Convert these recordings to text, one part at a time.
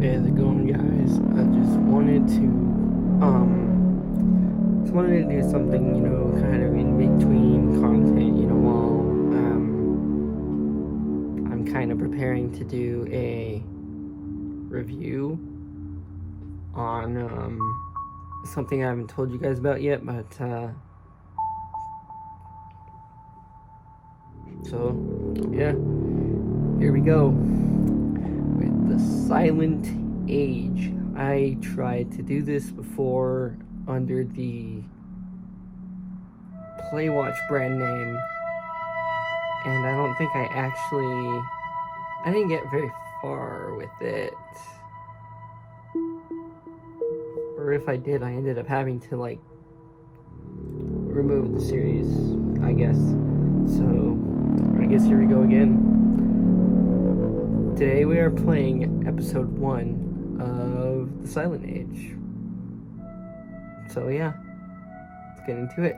Hey, how's it going, guys? I just wanted to do something, kind of in between content, while I'm kind of preparing to do a review on something I haven't told you guys about yet, but so yeah, here we go with the Silent Age. I tried to do this before under the Playwatch brand name, and I don't think I didn't get very far with it. Or if I did, I ended up having to, remove the series, I guess. So, I guess here we go again. Today we are playing episode 1 of the Silent Age. So yeah, let's get into it.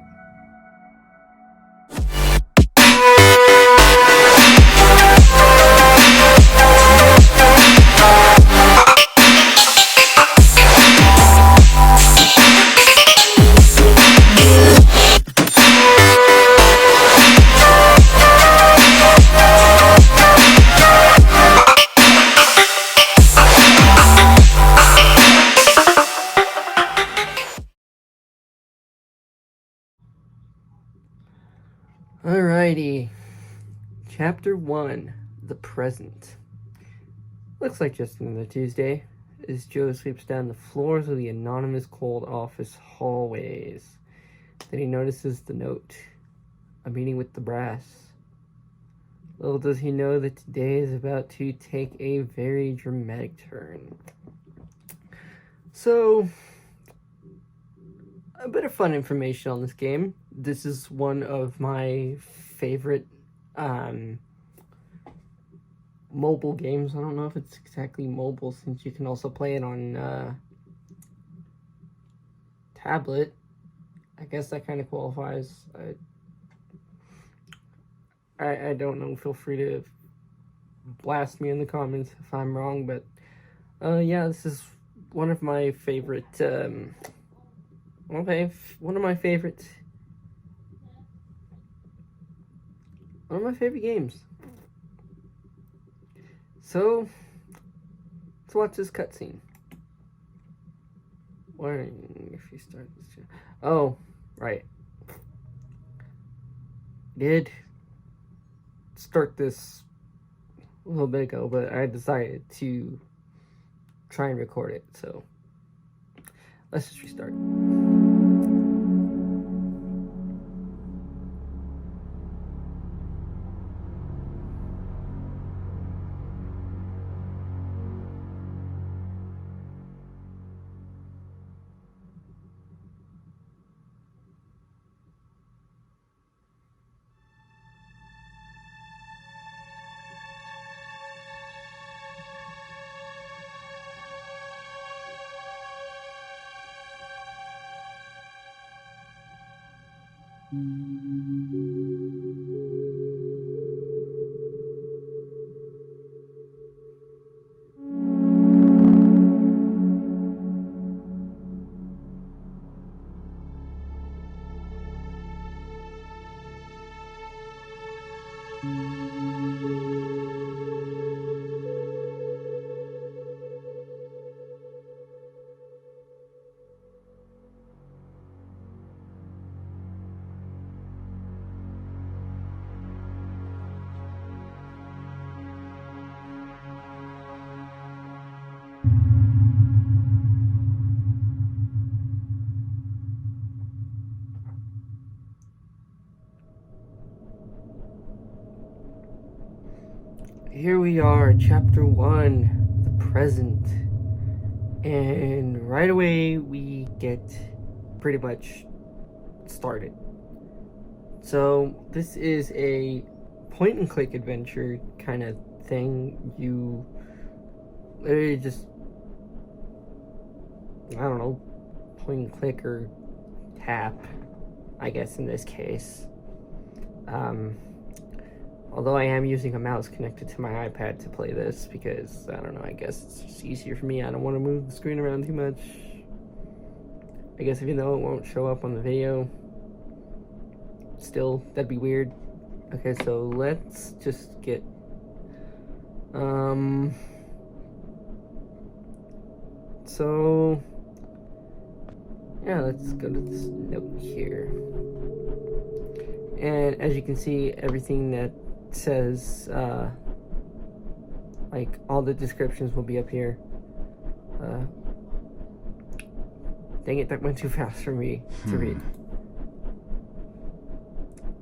Alrighty, Chapter 1, The Present. Looks like just another Tuesday, as Joe sweeps down the floors of the anonymous cold office hallways. Then he notices the note, a meeting with the brass. Little does he know that today is about to take a very dramatic turn. So, a bit of fun information on this game. This is one of my favorite mobile games. I don't know if it's exactly mobile, since you can also play it on tablet. I guess that kind of qualifies. I don't know. Feel free to blast me in the comments if I'm wrong, but yeah, this is one of my favorite one of my favorite games. So let's watch this cutscene. Warning, if you start this. Oh, right. Did start this a little bit ago, but I decided to try and record it, so let's just restart. Here we are, Chapter 1, The Present. And right away, we get pretty much started. So, this is a point-and-click adventure kind of thing. You literally just, I don't know, point-and-click or tap, I guess in this case. Although I am using a mouse connected to my iPad to play this because, I don't know, I guess it's just easier for me. I don't want to move the screen around too much. I guess even though it won't show up on the video, still, that'd be weird. Okay, so let's just get, so, yeah, let's go to this note here. And as you can see, everything that says, like, all the descriptions will be up here. Dang it, that went too fast for me to read.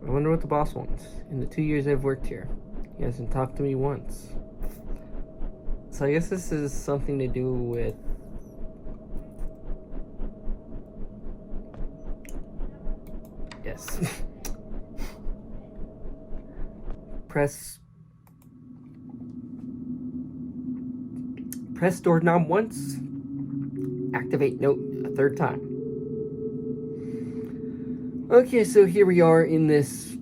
I wonder what the boss wants. In the 2 years I've worked here, he hasn't talked to me once. So I guess this is something to do with... Yes. Press doorknob once. Activate note a third time. Okay, so here we are in this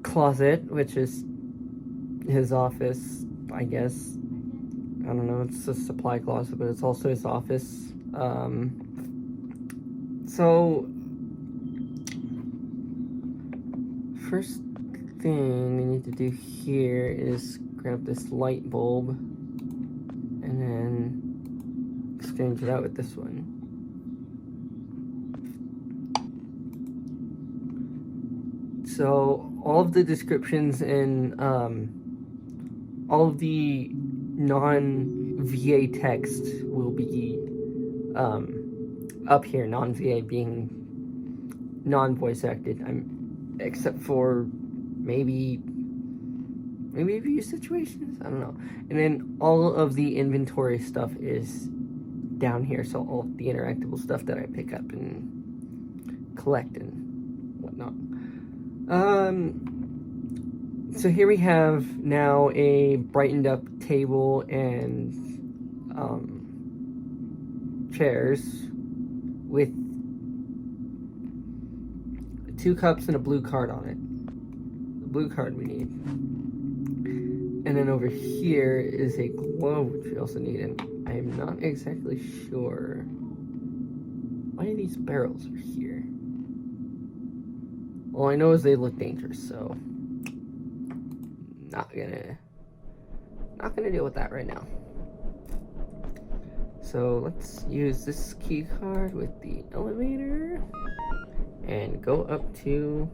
closet, which is his office, I guess. I don't know, it's a supply closet, but it's also his office. So, first thing we need to do here is grab this light bulb and then exchange it out with this one. So all of the descriptions and all of the non-VA text will be up here, non-VA being non-voice acted. Except for maybe a few situations, I don't know. And then all of the inventory stuff is down here, so all the interactable stuff that I pick up and collect and whatnot. So here we have now a brightened up table and chairs with 2 cups and a blue card on it. The blue card we need. And then over here is a glove, which we also need, and I am not exactly sure why these barrels are here. All I know is they look dangerous, so not gonna deal with that right now. So let's use this key card with the elevator and go up to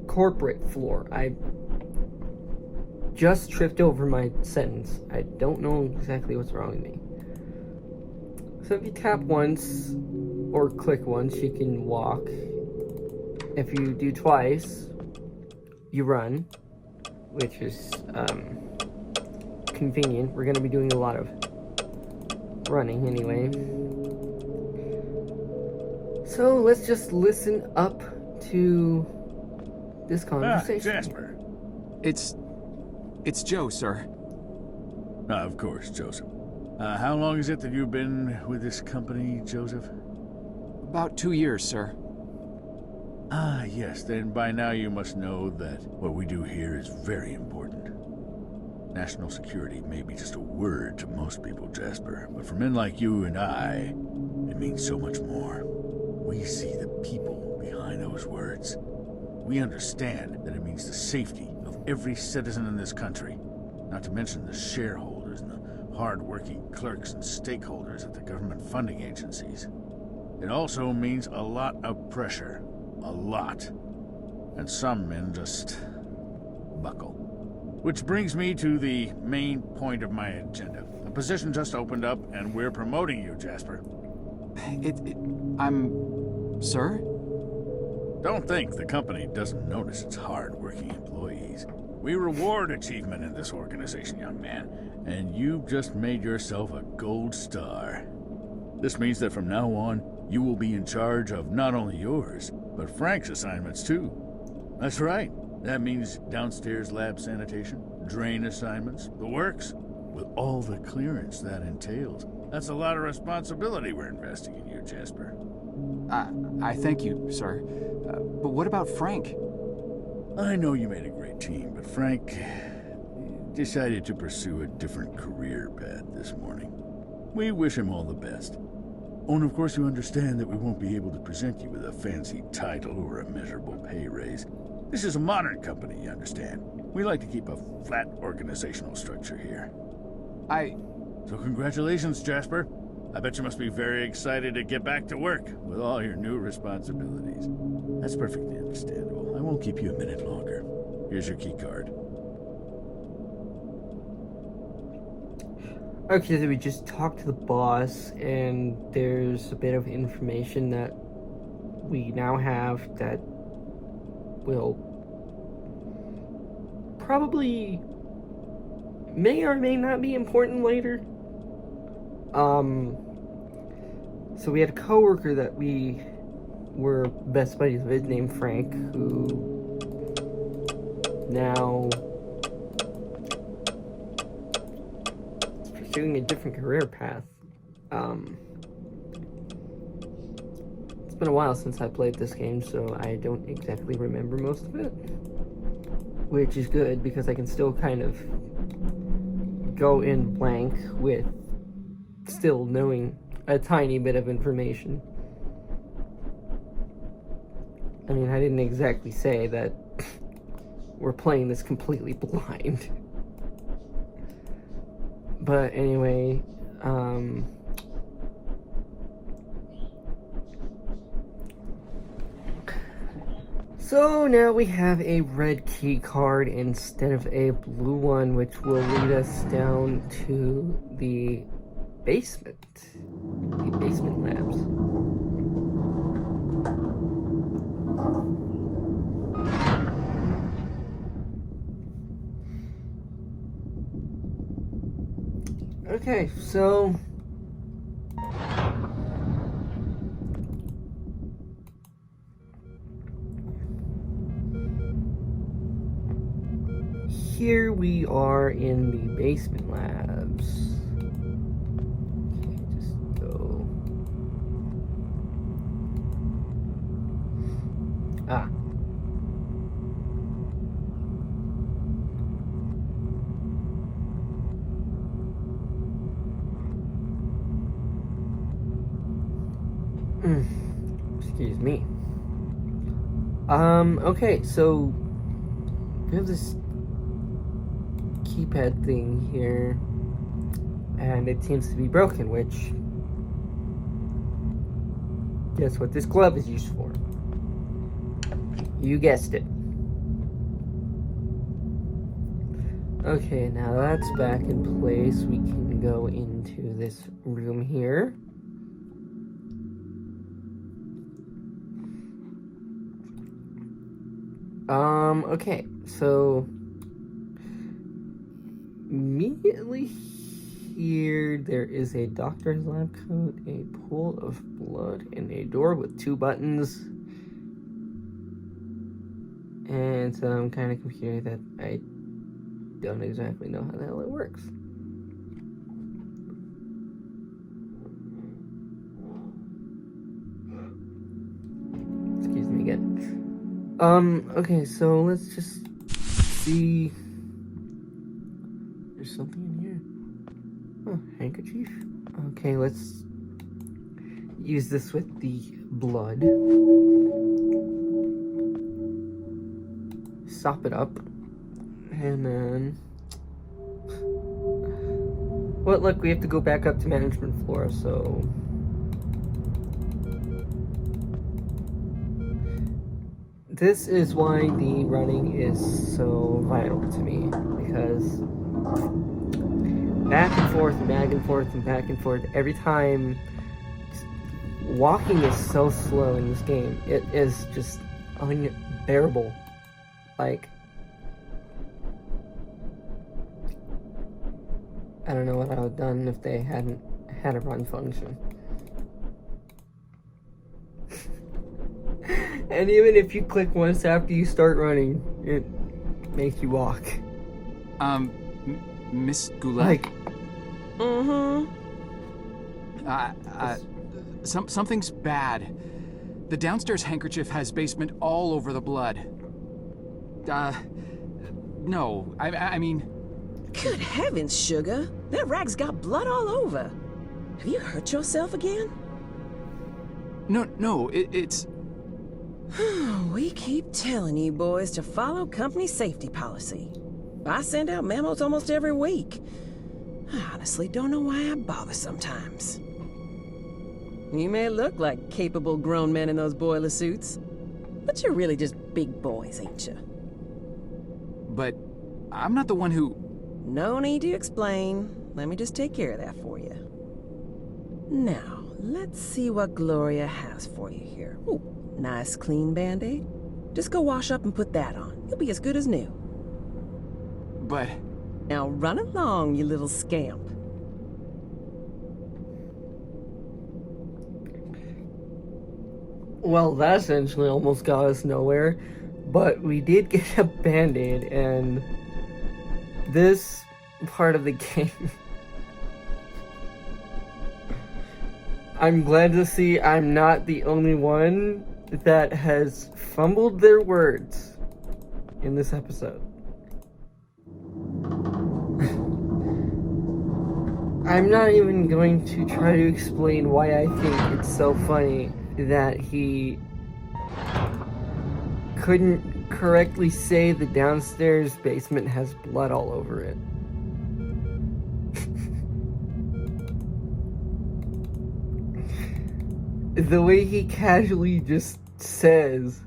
corporate floor. I just tripped over my sentence. I don't know exactly what's wrong with me. So if you tap once or click once, you can walk. If you do twice, you run, which is convenient. We're going to be doing a lot of running anyway. So let's just listen up to this conversation. Jasper. It's Joe, sir. Of course, Joseph. How long is it that you've been with this company, Joseph? About 2 years, sir. Ah, yes, then by now you must know that what we do here is very important. National security may be just a word to most people, Jasper, but for men like you and I, it means so much more. We see the people behind those words. We understand that it means the safety of every citizen in this country, not to mention the shareholders and the hard-working clerks and stakeholders at the government funding agencies. It also means a lot of pressure. A lot. And some men just buckle. Which brings me to the main point of my agenda. A position just opened up, and we're promoting you, Jasper. Sir? Don't think the company doesn't notice its hard-working employees. We reward achievement in this organization, young man, and you've just made yourself a gold star. This means that from now on, you will be in charge of not only yours, but Frank's assignments too. That's right. That means downstairs lab sanitation, drain assignments, the works, with all the clearance that entails. That's a lot of responsibility we're investing in you, Jasper. I thank you, sir. But what about Frank? I know you made a great team, but Frank decided to pursue a different career path this morning. We wish him all the best. Oh, and of course you understand that we won't be able to present you with a fancy title or a measurable pay raise. This is a modern company, you understand. We like to keep a flat organizational structure here. So congratulations, Jasper. I bet you must be very excited to get back to work with all your new responsibilities. That's perfectly understandable. I won't keep you a minute longer. Here's your key card. Okay, so we just talked to the boss, and there's a bit of information that we now have that will probably may or may not be important later. So we had a coworker that we were best buddies with named Frank, who now is pursuing a different career path. It's been a while since I played this game, so I don't exactly remember most of it, which is good because I can still kind of go in blank with still knowing a tiny bit of information. I mean, I didn't exactly say that we're playing this completely blind. But anyway, so now we have a red key card instead of a blue one, which will lead us down to the basement labs. Okay, so here we are in the basement labs. Ah. Excuse me. Okay, so we have this keypad thing here, and it seems to be broken, which, guess what this glove is used for? You guessed it. Okay, now that's back in place. We can go into this room here. Okay, so immediately here there is a doctor's lab coat, a pool of blood, and a door with 2 buttons. And some kind of computer that I don't exactly know how the hell it works. Excuse me again. Okay, so let's just see. There's something in here. Oh, handkerchief. Okay, let's use this with the blood. Sop it up, and then, well, look, we have to go back up to management floor, so this is why the running is so vital to me, because back and forth and back and forth and back and forth every time. Walking is so slow in this game. It is just unbearable. Like, I don't know what I would have done if they hadn't had a run function. And even if you click once after you start running, it makes you walk. Miss Goulet? Like, something's bad. The downstairs handkerchief has basement all over the blood. No, I mean... Good heavens, Sugar. That rag's got blood all over. Have you hurt yourself again? No, it's... We keep telling you boys to follow company safety policy. I send out memos almost every week. I honestly don't know why I bother sometimes. You may look like capable grown men in those boiler suits, but you're really just big boys, ain't you? But I'm not the one who... No need to explain. Let me just take care of that for you. Now, let's see what Gloria has for you here. Ooh, nice clean Band-Aid. Just go wash up and put that on. You'll be as good as new. But... Now run along, you little scamp. Well, that essentially almost got us nowhere, but we did get a Band-Aid, and this part of the game, I'm glad to see I'm not the only one that has fumbled their words in this episode. I'm not even going to try to explain why I think it's so funny that he couldn't correctly say the downstairs basement has blood all over it. The way he casually just says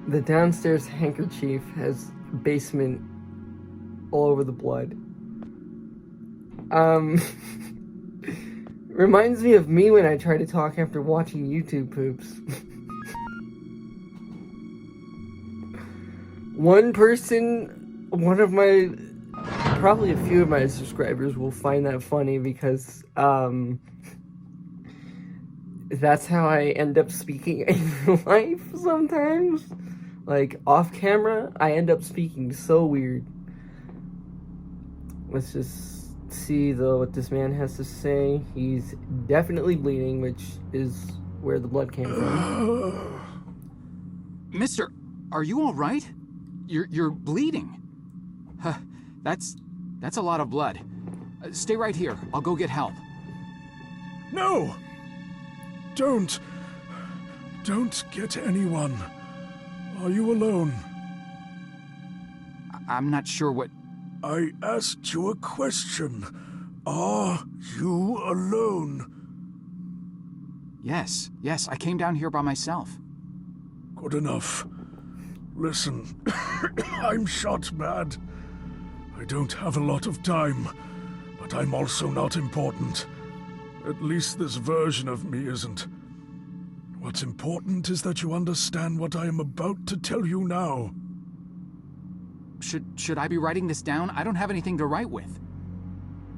the downstairs handkerchief has basement all over the blood. Reminds me of me when I try to talk after watching YouTube poops. Probably a few of my subscribers will find that funny because, that's how I end up speaking in life sometimes. Like, off camera, I end up speaking so weird. Let's just see, though, what this man has to say. He's definitely bleeding, which is where the blood came from. Mister, are you all right? You're bleeding. That's a lot of blood. Stay right here. I'll go get help. No! Don't get anyone. Are you alone? I'm not sure what... I asked you a question. Are you alone? Yes, I came down here by myself. Good enough. Listen, I'm shot bad. I don't have a lot of time, but I'm also not important. At least this version of me isn't. What's important is that you understand what I am about to tell you now. Should I be writing this down? I don't have anything to write with.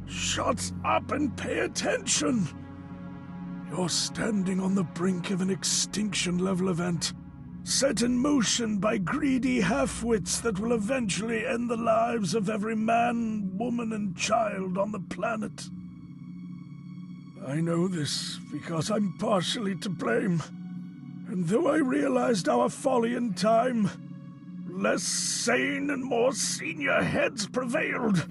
Shut up and pay attention! You're standing on the brink of an extinction-level event, set in motion by greedy half-wits that will eventually end the lives of every man, woman, and child on the planet. I know this because I'm partially to blame, and though I realized our folly in time, less sane and more senior heads prevailed.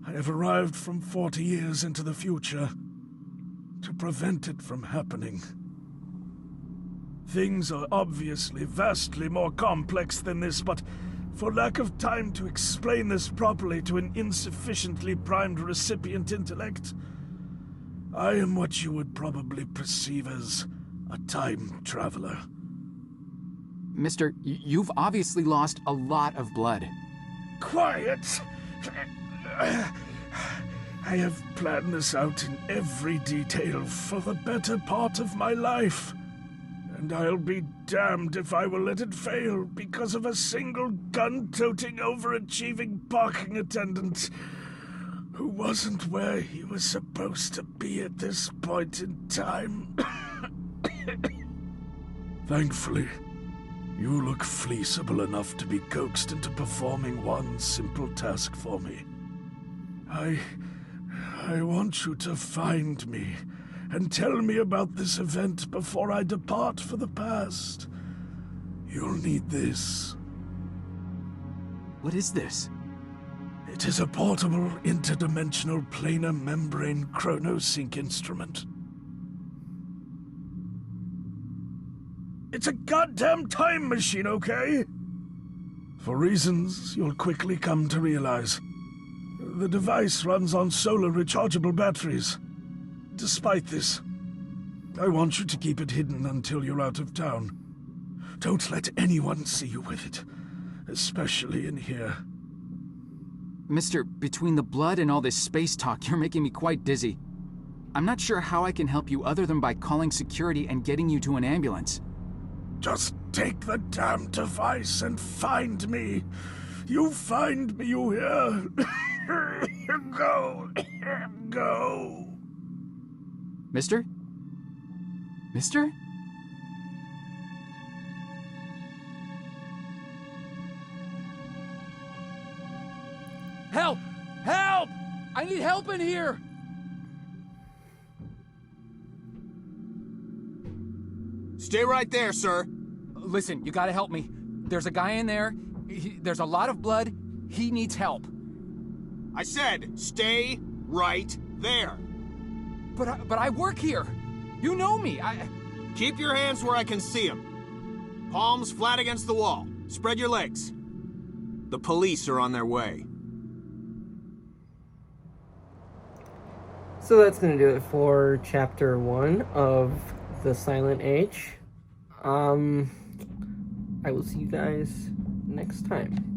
I have arrived from 40 years into the future to prevent it from happening. Things are obviously vastly more complex than this, but for lack of time to explain this properly to an insufficiently primed recipient intellect, I am what you would probably perceive as a time traveler. Mister, you've obviously lost a lot of blood. Quiet! I have planned this out in every detail for the better part of my life. And I'll be damned if I will let it fail because of a single gun-toting, overachieving parking attendant who wasn't where he was supposed to be at this point in time. Thankfully, you look fleeceable enough to be coaxed into performing one simple task for me. I I want you to find me and tell me about this event before I depart for the past. You'll need this. What is this? It is a portable interdimensional planar membrane chronosync instrument. It's a goddamn time machine, okay? For reasons you'll quickly come to realize. The device runs on solar rechargeable batteries. Despite this, I want you to keep it hidden until you're out of town. Don't let anyone see you with it, especially in here. Mister, between the blood and all this space talk, you're making me quite dizzy. I'm not sure how I can help you other than by calling security and getting you to an ambulance. Just take the damn device and find me. You find me, you hear? Go. Go. Mister? Mister? Help! Help! I need help in here! Stay right there, sir. Listen, you gotta help me. There's a guy in there. There's a lot of blood. He needs help. I said, stay right there. But I work here. You know me. Keep your hands where I can see them. Palms flat against the wall. Spread your legs. The police are on their way. So that's going to do it for Chapter 1 of The Silent Age. I will see you guys next time.